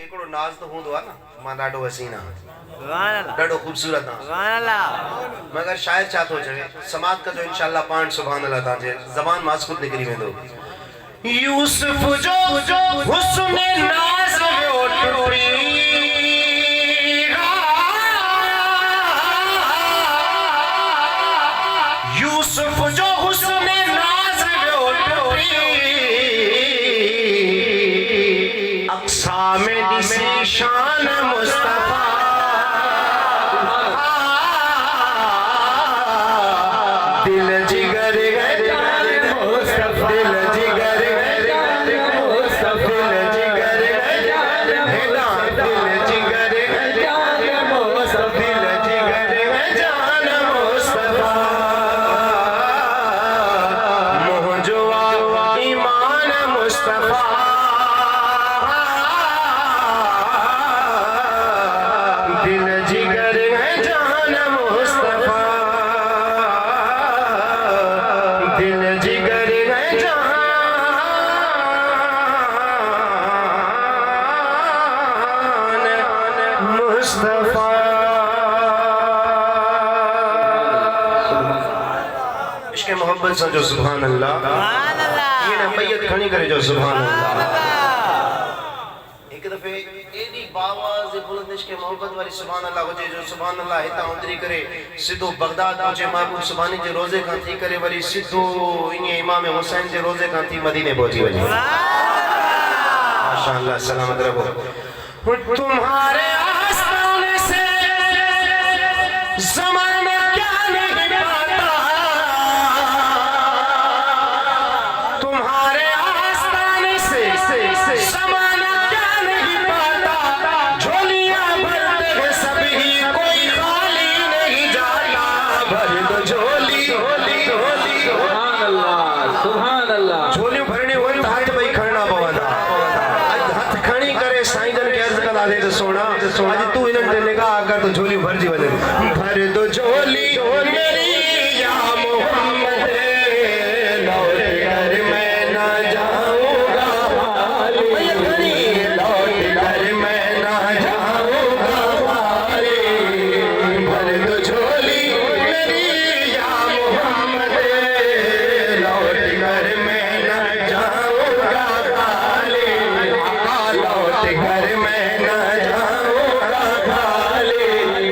एकड़ो नाज तो होंदो आ ना मां ॾाढो हसीना सुभान अल्लाह ॾाढो खूबसूरत आ सुभान अल्लाह मगर शायर छा थो चवे समात कजो इंशाअल्लाह पाण सुभान अल्लाह तां जे ज़बान मां खुद निकरी वेंदो यूसुफ जो हुस्न नाज वो टुटी यूसुफ जो हुस्न नाज वो टुटी अक्सा में दिसी शान मुस्तफा दिल जिगर मुस्तफा दिल जिगर मुस्तफा दिल जिगर दिल जिगर मुस्तफा दिल जिगर जान मुस्तफा मोहजुआ ईमान मुस्तफा दिल जिगर है जान मुस्तफा दिल जिगर है जान मुस्तफा इश्क मोहब्बत से जो सुभान अल्लाह सुभान अल्लाह ये ना मैयत खणी करे जो सुभान अल्लाह एक दफे एडी बावाज बुलंद इश्क मोहब्बत वाली सुभान अल्लाह वजे जो सुभान अल्लाह हिता उतरी करे सिद्धो बगदाद पहुंचे महबूब सुभानी जे रोजे का थी करे वरी सिद्धो इन इमाम हुसैन जे रोजे का थी मदीने पहुंची वजे माशाअल्लाह सलामत रहो तुम्हारे आस्ताने से ज़माना क्या नहीं पाता तुम्हारे आस्ताने से ज़माना क्या नहीं पाता झोलियां भरते हैं सभी कोई खाली नहीं जाता भर दो झोली सुभान अल्लाह झोलियों भरने हो तो हाथ भाई खड़ना पवंदा हाथ खड़ी करे साईं जन के अर्ज कला दे तो सोना आज तू इन्हनि ते निगाह कर तो झोली भरजी वने भर दो झोली मेरी या मोहम्मद लौट कर मैं ना जाऊंगा मैया खड़ी लौट कर मैं ना जाऊंगा भर दो झोली मेरी या मोहम्मद लौट कर मैं ना जाऊंगा खाली लौट कर मैं ना जाऊंगा खाली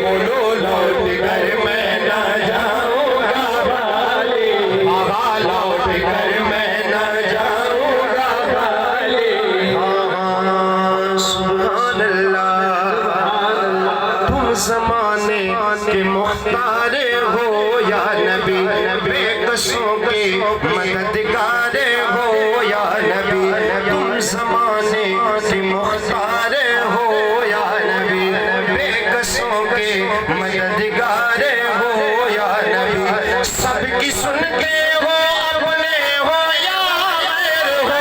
बोलो लौट कर मैं ना जाऊंगा खाली लौट कर मैं ना जाऊंगा खाली सुभान अल्लाह तुम ज़माने के मुख्तार हो या नबी बेकसों के मददगार हो या नबी तुम ज़माने के मुख्तार हो या नबी बेकसों के मददगार हो या नबी सबकी सुन के हो अपने हो या गैर हो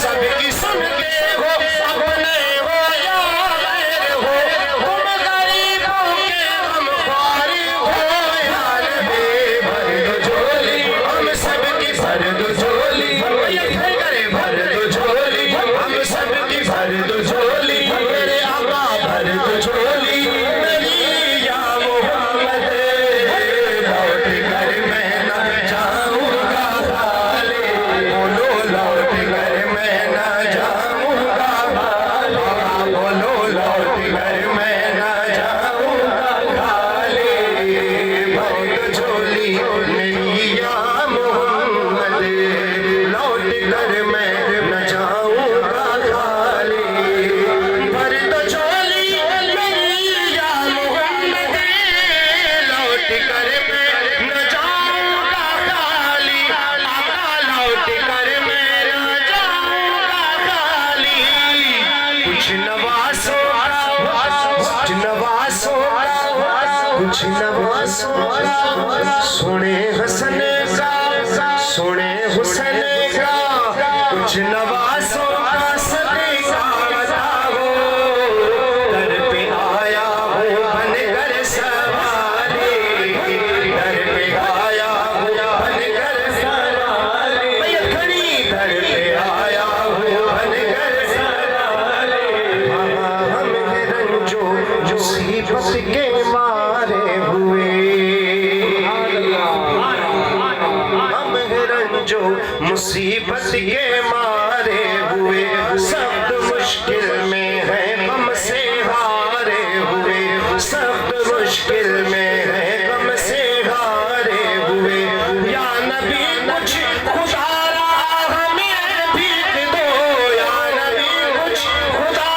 सबकी सुन के हो अपने हो या गैर हो तुम गरीबों के गमख्वार हो या नबी भर दो झोली हम सबकी भर दो झोली ये करे भर दो झोली हम सबकी भर दो झोली मेरे आका भर दो झोली मेरी या मोहम्मद लौट कर मैं ना जाऊंगा खाली बोलो लौट कर मैं ना जाऊंगा खाली बोलो लौट कर मैं ना जाऊंगा खाली भर दो झोली मेरी या मोहम्मद लौट कर मैं न जाऊंगा खाली भर दो झोली मेरी या मोहम्मद लौट कर मैं न जाऊंगा खाली लौट कर मैं न जाऊंगा खाली कुछ नवासों कुछ नवासों सुने हसन का सुने हुसैन का कुछ नवासों का सदका बताओ दर पे आया हूँ बन कर सवारी दर पे आया हूँ बन कर सवारी मैया खड़ी दर पे आया हूँ बन कर सवारी मुसीबत के मारे हुए सख्त मुश्किल में है गम से हारे हुए सख्त मुश्किल में है गम से हारे हुए या नबी कुछ खुदा हमें भीख दो या नबी कुछ खुदा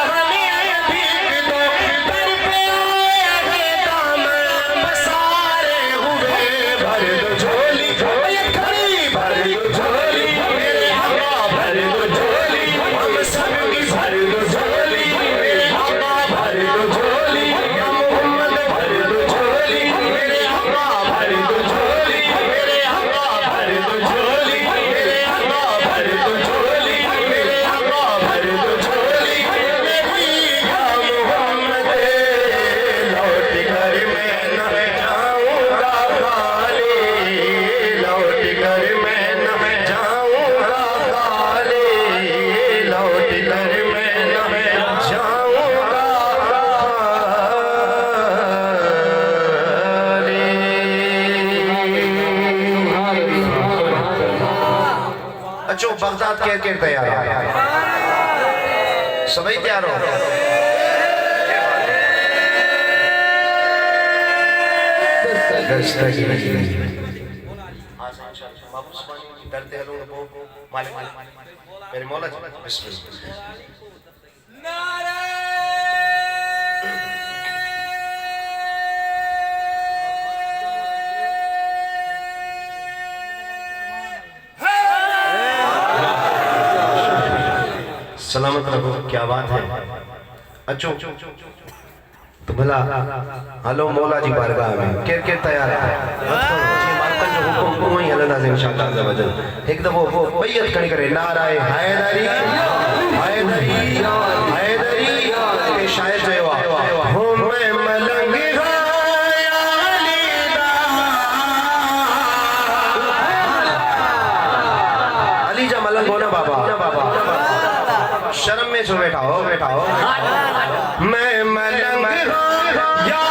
हमें भीख दो दर पे आए हैं दामन बसारे हुए भर दो झोली ये खड़ी भर दो झोली मेरे आका भर दो झोली हम सब की भर दो झोली मेरे आका भर दो झोली या मोहम्मद भर दो झोली मेरे आका भर दो झोली मेरे आका भर दो झोली मेरे आका भर दो झोली मेरे आका भर दो झोली मेरी या मोहम्मद लौट कर मैं न जाऊंगा खाली लौट कर मैं न जाऊंगा खाली लौट कर मैं न जाऊंगा खाली अच्छो बगदाद के तैयार हो सभी तैयार हो डरते हैं लोग मालिक मेरे मौला जी बिस्मिल्लाह सलामत रहो क्या बात है अच्छो तो भला हलो मौला जी बारगाह में केर तैयार है जी मालकन जो हुकुम को ही हलना से इंशाअल्लाह अज़्ज़ व जल एक दफो वो बैयत खड़ी करे नाराए हैदरी हैदरी हैदरी के शायर जो हो मैं मलंग अली जा मलंग हो ना बाबा शर्म में छो बैठा हो मैं मलंग या